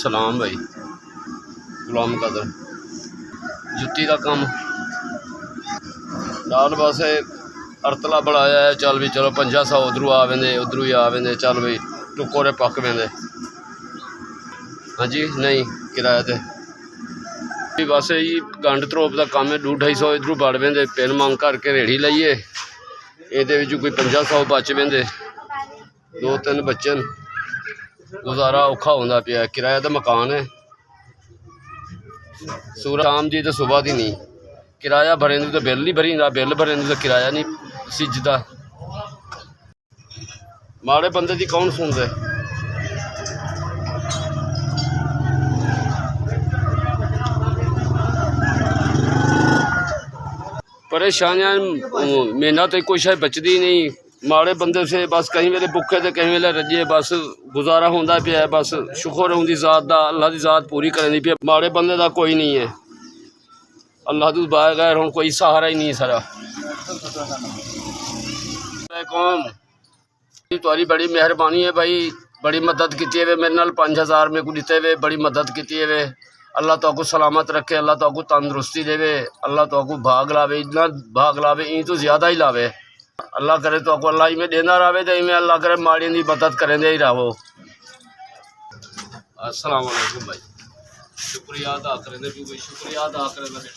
सलाम भाई गुलाम कदर जुत्ती का काम नाल बस अरतला बढ़ाया है। चल भी चलो 500 उधरों आ वेंदे उधरों ही आ वेंदे। चल भाई टुकोरे पक वेंदे। हाँ जी नहीं किराया तो बस जी गंढ तरोप का काम है। 200-250 इधरों बड़ वेंदे पिन मंग करके रेड़ी लाइए ये कोई 50-100 बच वेंदे। 2-3 बच्चे गुजारा औखा होंदा पिया। किराया तो मकान है सूरत शाम दी तो सुबह दी नहीं। किराया भरे तो बिल नहीं भरी बिल भरे तो किराया नहीं सिजदा। माड़े बंदे की कौन सुनदे। परेशानियां महीना तो कोई शायद बचती नहीं। माड़े बंदे से बस कहीं वेले भुखे तो कहीं वेले रजे बस गुजारा होंदा पिया। बस शुक्र उनकी ज़ात दा अल्लाह की ज़ात पूरी करनी पी। माड़े बंदे का कोई नहीं है अल्लाह तो बगैर हुण कोई सहारा ही नहीं सारा। कौम तुम्हारी बड़ी मेहरबानी है भाई बड़ी मदद की है। मेरे नाल 5000 मेरे को दिते हुए बड़ी मदद की है। अल्लाह तो को सलामत रखे अल्लाह तो को तंदुरुस्ती देवे अल्लाह तो को भाग लावे इतना भाग लावे ई तो ज़्यादा ही लावे। अल्लाह करे तो को अल्लाह में देना रहे तो इमें अल्लाह करे माड़ियों की मदद करें ही रहो। अस्सलाम वालेकुम भाई शुक्रिया अदा करें भाई शुक्रिया अदा करें बेटा।